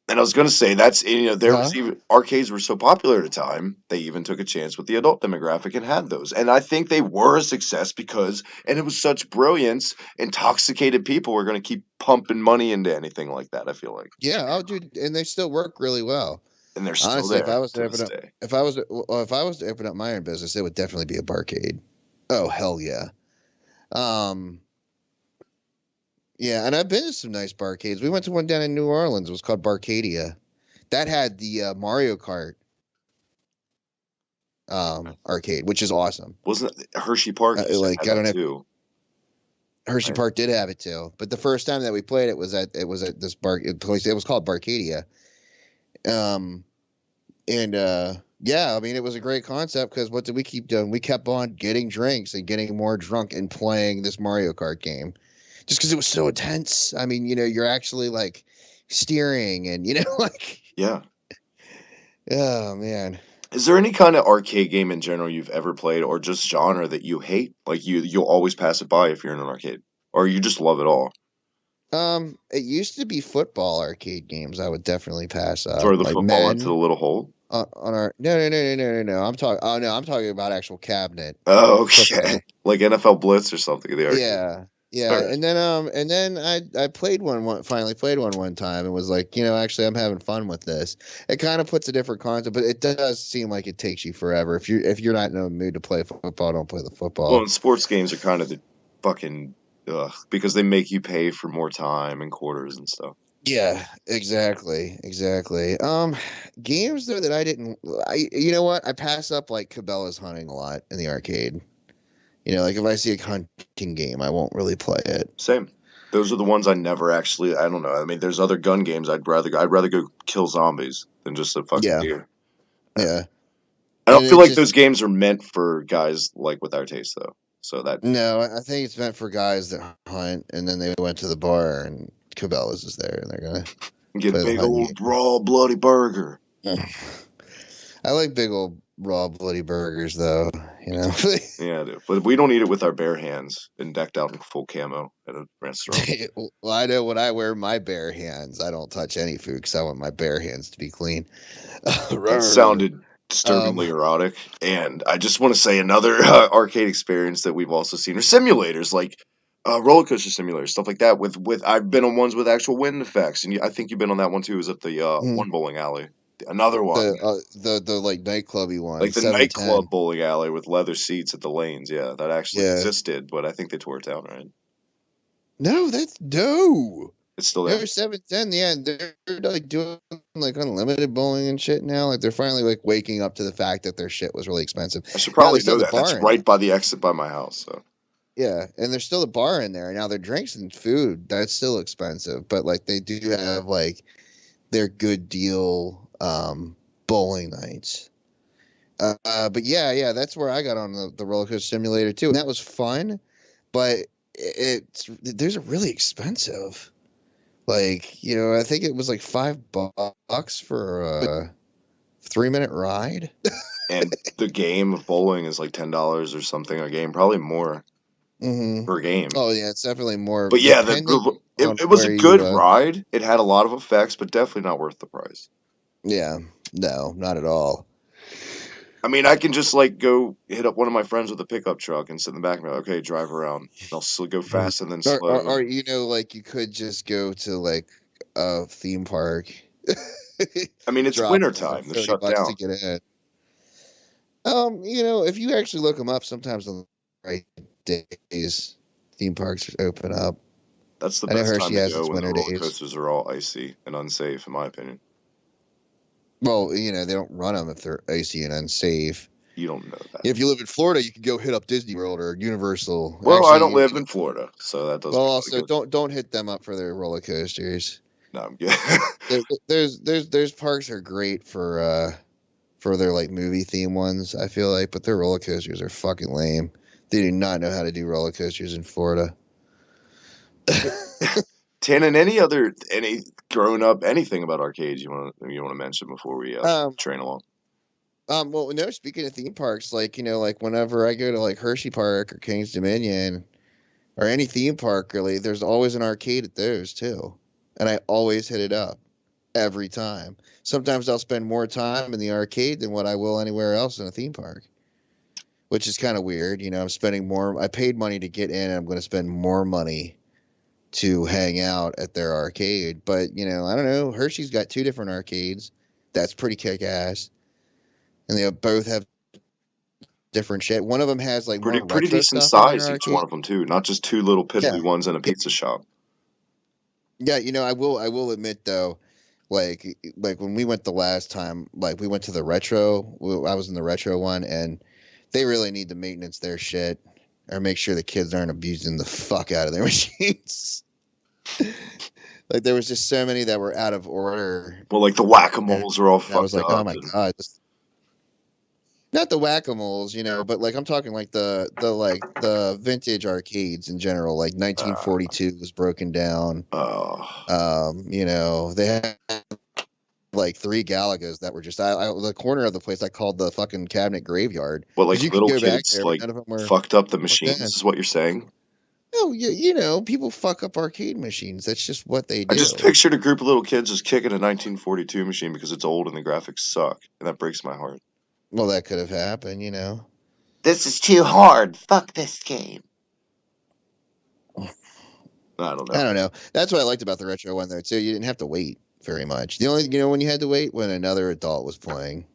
And I was going to say that's there was even arcades were so popular at the time they even took a chance with the adult demographic and had those. And I think they were a success because it was such brilliance. Intoxicated people were going to keep pumping money into anything like that. I feel like. Yeah, oh, dude, and they still work really well. And they're still Honestly, there. if I was to open up my own business, it would definitely be a barcade. Oh hell yeah. Yeah, and I've been to some nice barcades. We went to one down in New Orleans. It was called Barcadia. That had the Mario Kart arcade, which is awesome. Wasn't it Hershey Park? I don't know. Too. Hershey Park did have it too, but the first time that we played it was at this place. It was called Barcadia. Yeah, I mean, it was a great concept because what did we keep doing? We kept on getting drinks and getting more drunk and playing this Mario Kart game. Just because it was so intense. I mean, you're actually like steering and, like. Yeah. Oh, man. Is there any kind of arcade game in general you've ever played or just genre that you hate? Like you'll always pass it by if you're in an arcade or you just love it all? It used to be football arcade games. I would definitely pass up. Throw the football into the little hole? On our no. I'm talking about actual cabinet. Oh, okay. Football. Like NFL Blitz or something. Yeah. Right. And then I played finally played one time and was like, actually I'm having fun with this. It kind of puts a different concept, but it does seem like it takes you forever. If you're not in a mood to play football, don't play the football. Well, and sports games are kind of the fucking because they make you pay for more time and quarters and stuff. Yeah, exactly. Games though that I pass up like Cabela's hunting a lot in the arcade. Like if I see a hunting game, I won't really play it. Same. Those are the ones I never actually. I don't know. I mean, there's other gun games I'd rather go kill zombies than just a fucking deer. Yeah. I don't feel like those games are meant for guys like with our taste though. So that. No, I think it's meant for guys that hunt and then they went to the bar and Cabela's is there and they're gonna get a big old raw bloody burger. I like big old raw bloody burgers though, Yeah, I do. But we don't eat it with our bare hands and decked out in full camo at a restaurant. Well, I know when I wear my bare hands, I don't touch any food because I want my bare hands to be clean. That sounded disturbingly erotic. And I just want to say another arcade experience that we've also seen are simulators like roller coaster simulators, stuff like that. With I've been on ones with actual wind effects, and I think you've been on that one too. Is at the one bowling alley. Another one, the like nightclubby one, like the nightclub bowling alley with leather seats at the lanes. Yeah, that actually existed, but I think they tore it down, right? No, it's still there. 710. Yeah, they're like doing like unlimited bowling and shit now. Like they're finally like waking up to the fact that their shit was really expensive. I should probably know that. That's right by the exit by my house. So. Yeah, and there's still a bar in there now. Their drinks and food that's still expensive, but like they do have like their good deal bowling nights. But yeah, that's where I got on the roller coaster simulator too, and that was fun. But there's a really expensive. Like I think it was like $5 for a 3-minute ride. And the game of bowling is like $10 or something a game, probably more. Per game. Oh yeah, it's definitely more. But yeah, it was a good ride. It had a lot of effects, but definitely not worth the price. Yeah, no, not at all. I mean, I can just like go hit up one of my friends with a pickup truck and sit in the back and be like, okay, drive around. And I'll still go fast and then slow. Or like you could just go to like a theme park. I mean, it's wintertime. They're shut down. To get in. If you actually look them up, sometimes on the right days, theme parks open up. That's the best time to go when the roller coasters are all icy and unsafe, in my opinion. Well, they don't run them if they're icy and unsafe. You don't know that. If you live in Florida, you can go hit up Disney World or Universal. Well, I don't Actually, live in Florida, so that doesn't. well, also don't hit them up for their roller coasters. No, I'm good. There's parks are great for their like movie theme ones. I feel like, but their roller coasters are fucking lame. They do not know how to do roller coasters in Florida. Tannen, any growing up, anything about arcades you want to mention before we train along? Well, no. Speaking of theme parks, like like whenever I go to like Hershey Park or King's Dominion or any theme park, really, there's always an arcade at those too, and I always hit it up every time. Sometimes I'll spend more time in the arcade than what I will anywhere else in a theme park, which is kind of weird. I'm spending more. I paid money to get in, and I'm going to spend more money to hang out at their arcade. But I don't know. Hershey's got 2 different arcades. That's pretty kick ass, and they both have different shit. One of them has like pretty more retro decent stuff in size their each arcade. one of them too, not just 2 little piddly ones in a pizza shop. Yeah, I will admit though, like when we went the last time, like we went to the retro. I was in the retro one, and they really need to maintenance their shit or make sure the kids aren't abusing the fuck out of their machines. Like there was just so many that were out of order. Well, like the whack-a-moles are all fucked up. I was like, oh my god. Not the whack-a-moles, but like I'm talking like the vintage arcades in general, like 1942 was broken down. They had like 3 Galagos that were just the corner of the place I called the fucking cabinet graveyard. Well, like you little could go kids back there, like none of them were fucked up the machines, is what you're saying? No, people fuck up arcade machines. That's just what they do. I just pictured a group of little kids just kicking a 1942 machine because it's old and the graphics suck, and that breaks my heart. Well, that could have happened, This is too hard. Fuck this game. I don't know. That's what I liked about the retro one, though, too. You didn't have to wait very much. The only, when you had to wait when another adult was playing.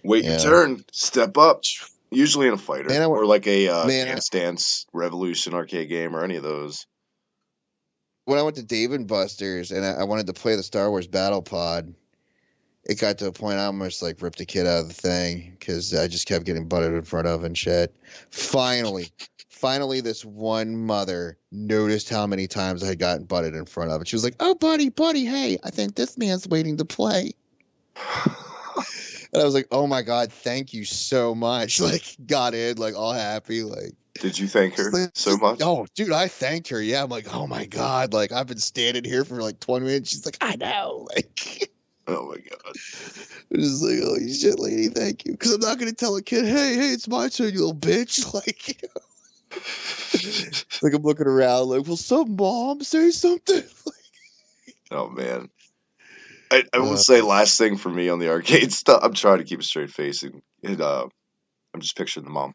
Wait your turn. Step up. Usually in a fighter or like a Dance Dance Revolution arcade game or any of those. When I went to Dave & Buster's and I wanted to play the Star Wars Battle Pod, it got to a point I almost like ripped a kid out of the thing because I just kept getting butted in front of and shit. Finally, this one mother noticed how many times I had gotten butted in front of it. She was like, "Oh, buddy, hey, I think this man's waiting to play." And I was like, "Oh my god, thank you so much!" Like, got in, like all happy, like. Did you thank her so much? Oh, dude, I thanked her. Yeah, I'm like, "Oh my god, like I've been standing here for like 20 minutes." She's like, "I know," like. Oh my god. I'm just like, "Oh shit, lady, thank you." Because I'm not gonna tell a kid, hey, it's my turn, you little bitch. Like, like I'm looking around, like, "Will some mom say something?" Oh man. I will say last thing for me on the arcade stuff. I'm trying to keep a straight face and I'm just picturing the mom.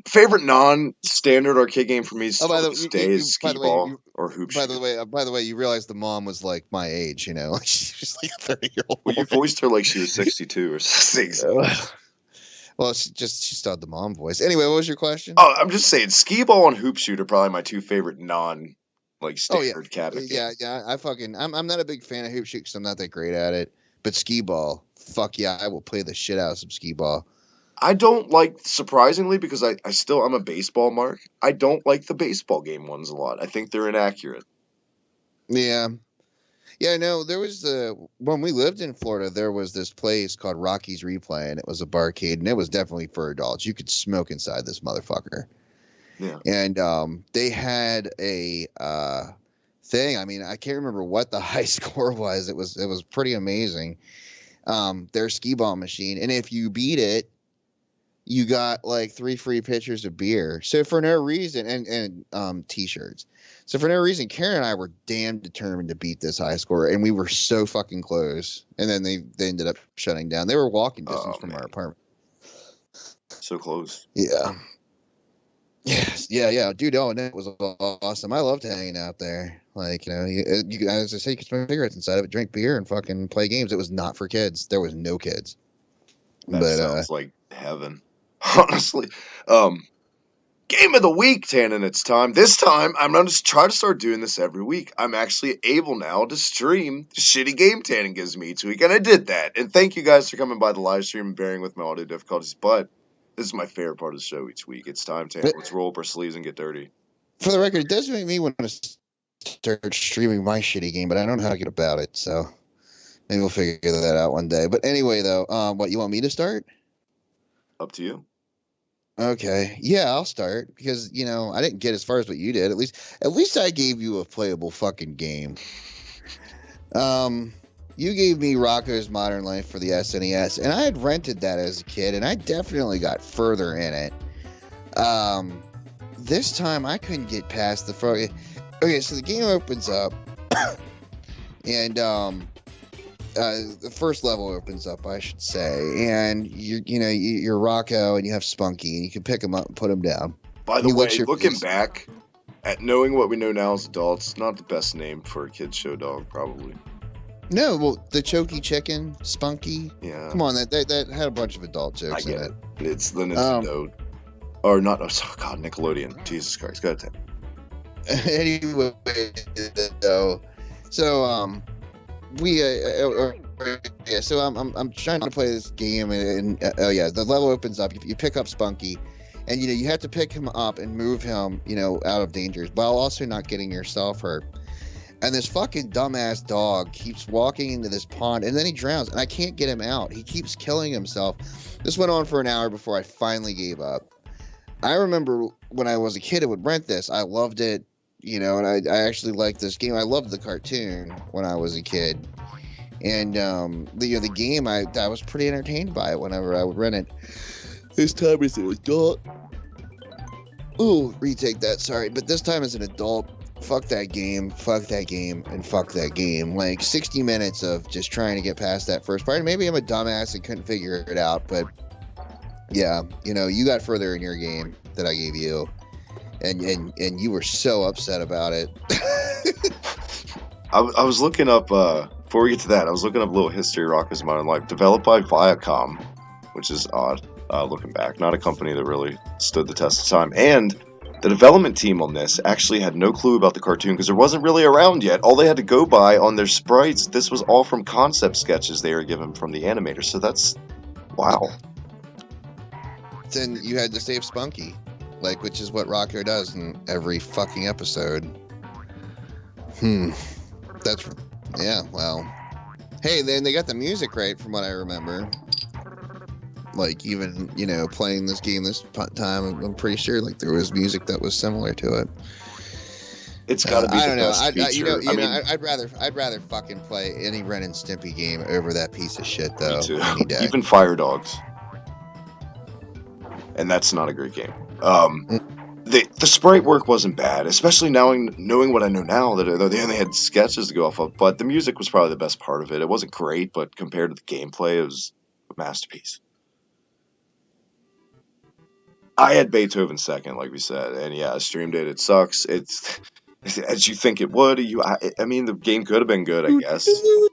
Favorite non-standard arcade game for me is skee ball or hoop shooter. By the way, you realize the mom was like my age, she's like a 30-year-old. Well, you voiced her like she was 62 or 60. Well, she still had the mom voice. Anyway, what was your question? Oh, I'm just saying, skee ball and hoop shooter are probably my 2 favorite standard cabinet games. Yeah. I'm not a big fan of hoop shoot because I'm not that great at it. But skee ball, fuck yeah, I will play the shit out of some skee ball. I don't like, surprisingly, because I'm a baseball mark. I don't like the baseball game ones a lot. I think they're inaccurate. Yeah. Yeah, no, there was when we lived in Florida, there was this place called Rocky's Replay, and it was a barcade, and it was definitely for adults. You could smoke inside this motherfucker. Yeah. And they had a thing. I mean, I can't remember what the high score was. It was pretty amazing. Their skee ball machine, and if you beat it, you got like 3 free pitchers of beer. So for no reason, and t-shirts. So for no reason, Karen and I were damn determined to beat this high score, and we were so fucking close. And then they ended up shutting down. They were walking distance from our apartment. So close. Yeah. Yes. Yeah. Dude, that was awesome. I loved hanging out there. Like, you as I say, you could smoke cigarettes inside of it, drink beer, and fucking play games. It was not for kids. There was no kids. That sounds like heaven. Honestly. Game of the week, Tannen, it's time. This time, I'm going to try to start doing this every week. I'm actually able now to stream the shitty game Tannen gives me each week, and I did that. And thank you guys for coming by the live stream and bearing with my audio difficulties, but this is my favorite part of the show each week. It's time, Tannen. Let's roll up our sleeves and get dirty. For the record, it does make me want to start streaming my shitty game, but I don't know how to get about it, so maybe we'll figure that out one day. But anyway, though, what, you want me to start? Up to you. Okay, yeah, I'll start because I didn't get as far as what you did. At least I gave you a playable fucking game. You gave me Rocco's Modern Life for the SNES, and I had rented that as a kid, and I definitely got further in it. This time I couldn't get past the first. Okay, so the game opens up, and the first level opens up, I should say, and you're Rocco, and you have Spunky, and you can pick him up and put him down. By the way, looking back at knowing what we know now as adults, not the best name for a kid's show dog, probably. No, well, the Choky Chicken, Spunky. Yeah. Come on, that had a bunch of adult jokes in it. It's the Nintendo, or not? Oh God, Nickelodeon. Jesus Christ, go ahead. Anyway, so I'm trying to play this game, and the level opens up. You pick up Spunky, and you have to pick him up and move him, out of dangers, while also not getting yourself hurt. And this fucking dumbass dog keeps walking into this pond, and then he drowns, and I can't get him out. He keeps killing himself. This went on for an hour before I finally gave up. I remember when I was a kid, I would rent this. I loved it, and I actually liked this game. I loved the cartoon when I was a kid. And the game, I was pretty entertained by it whenever I would rent it. This time as an adult. Ooh, retake that, sorry. But this time as an adult, fuck that game, and fuck that game. Like 60 minutes of just trying to get past that first part. Maybe I'm a dumbass and couldn't figure it out, but yeah, you got further in your game that I gave you, and you were so upset about it. I was looking up, before we get to that, I was looking up a little history of Rocco's Modern Life, developed by Viacom, which is odd, looking back. Not a company that really stood the test of time. And the development team on this actually had no clue about the cartoon because it wasn't really around yet. All they had to go by on their sprites, this was all from concept sketches they were given from the animator. So that's, wow. Then you had to save Spunky, which is what Rocco does in every fucking episode. Well. Hey, then they got the music right from what I remember. Even, playing this game this time, I'm pretty sure, there was music that was similar to it. It's gotta be the best feature. I'd rather fucking play any Ren and Stimpy game over that piece of shit, though. Me too. Any day. Even Fire Dogs. And that's not a great game. The sprite work wasn't bad, especially knowing what I know now, that they only had sketches to go off of, but the music was probably the best part of it. It wasn't great, but compared to the gameplay, it was a masterpiece. I had Beethoven second, like we said, and yeah, I streamed it. It sucks. It's as you think it would. I mean, the game could have been good, I guess. The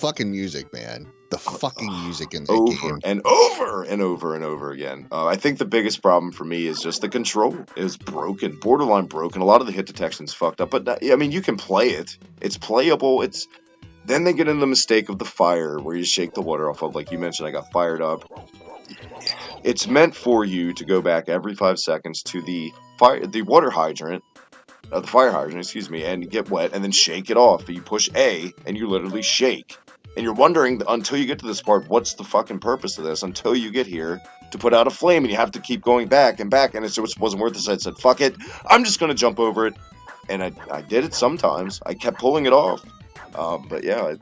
fucking music, man. The fucking music in the game. And over and over and over again. I think the biggest problem for me is just the control. It was broken, borderline broken. A lot of the hit detection's fucked up, but I mean, you can play it. It's playable. Then they get into the mistake of the fire, where you shake the water off of. Like you mentioned, I got fired up. It's meant for you to go back every 5 seconds to the fire hydrant, and get wet, and then shake it off. You push A, and you literally shake. And you're wondering, until you get to this part, what's the fucking purpose of this? Until you get here to put out a flame, and you have to keep going back and back, and it just wasn't worth it. So I said, fuck it, I'm just going to jump over it. And I did it sometimes. I kept pulling it off. But yeah,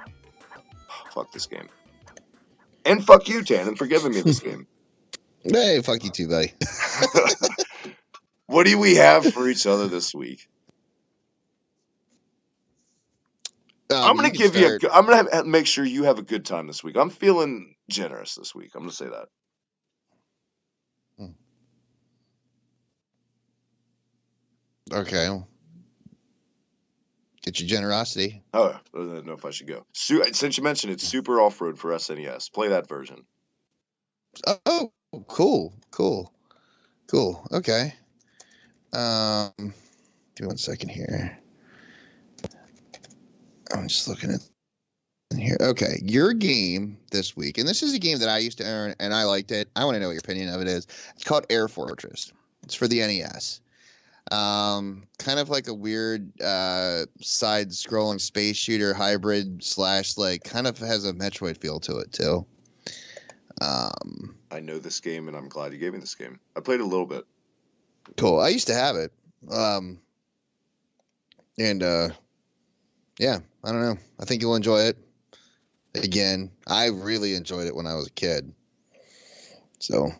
fuck this game. And fuck you, Tannen, for giving me this game. Hey, fuck you too, buddy. What do we have for each other this week? I'm gonna give you. I'm gonna make sure you have a good time this week. I'm feeling generous this week. I'm gonna say that. Okay. Get your generosity. Oh, I don't know if I should go. Since you mentioned it's Super Off-Road for SNES, play that version. Oh, cool. Okay. Give me 1 second here. I'm just looking at here. Okay, your game this week, and this is a game that I used to own, and I liked it. I want to know what your opinion of it is. It's called Air Fortress. It's for the NES. Kind of like a weird side-scrolling space shooter hybrid / like kind of has a Metroid feel to it too. I know this game, and I'm glad you gave me this game. I played a little bit. Cool. I used to have it. And yeah, I don't know. I think you'll enjoy it. Again, I really enjoyed it when I was a kid. So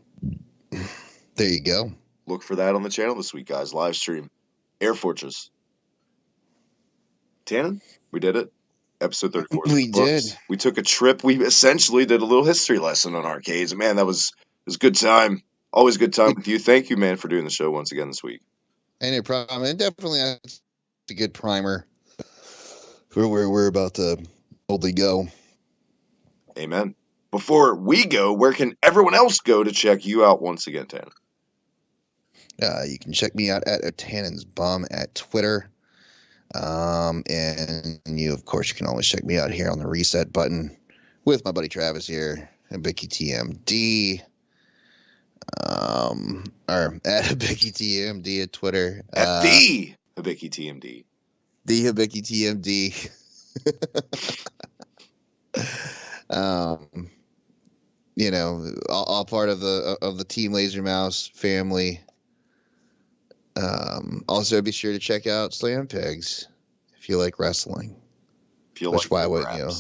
there you go. Look for that on the channel this week, guys. Live stream. Air Fortress. Tannen, we did it. Episode 34. We did. We took a trip. We essentially did a little history lesson on arcades. Man, it was a good time. Always a good time with you. Thank you, man, for doing the show once again this week. Any problem? And definitely it's a good primer for where we're about to boldly go. Amen. Before we go, where can everyone else go to check you out once again, Tannen? You can check me out at Tannen's Bum at Twitter. And you, of course, you can always check me out here on the reset button with my buddy Travis here, Hibiki TMD. Or at Hibiki TMD at Twitter. At the Hibiki TMD. The Hibiki TMD. You know, all part of the Team Laser Mouse family. Also, be sure to check out Slam Pigs if you like wrestling. Why wouldn't you?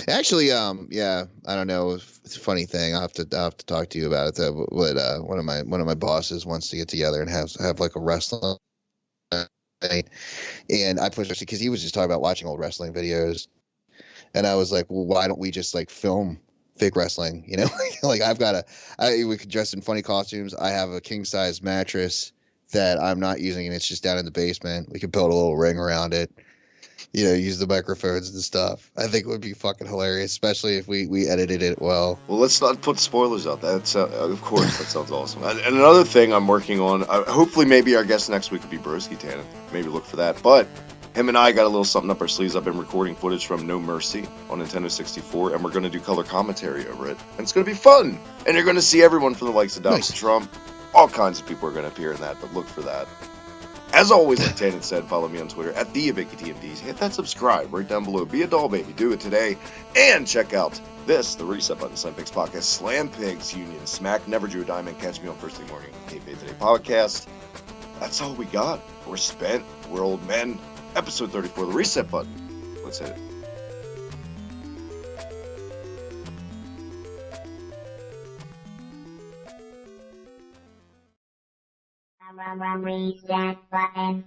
Actually, yeah, I don't know. It's a funny thing. I'll have to talk to you about it though. But one of my bosses wants to get together and have like a wrestling thing, and I pushed it because he was just talking about watching old wrestling videos, and I was like, well, why don't we just like film fake wrestling? You know, like we could dress in funny costumes. I have a king size mattress that I'm not using, and it's just down in the basement. We could build a little ring around it. You know, use the microphones and stuff. I think it would be fucking hilarious, especially if we edited it well. Well, let's not put spoilers out. Of course, that sounds awesome. And another thing I'm working on, hopefully maybe our guest next week could be Broski Tannen. Maybe look for that. But him and I got a little something up our sleeves. I've been recording footage from No Mercy on Nintendo 64, and we're going to do color commentary over it. And it's going to be fun. And you're going to see everyone from the likes of Donald Trump. All kinds of people are going to appear in that, but look for that. As always, like Tannen said, follow me on Twitter at the Hibiki TMDs. Hit that subscribe right down below. Be a doll baby. Do it today. And check out the Reset Button Slam Pigs podcast. Slam Pigs Union Smack. Never Drew a Diamond. Catch me on First Thing Morning K-Faith Today podcast. That's all we got. We're spent. We're old men. Episode 34, the Reset Button. Let's hit it. Reset button.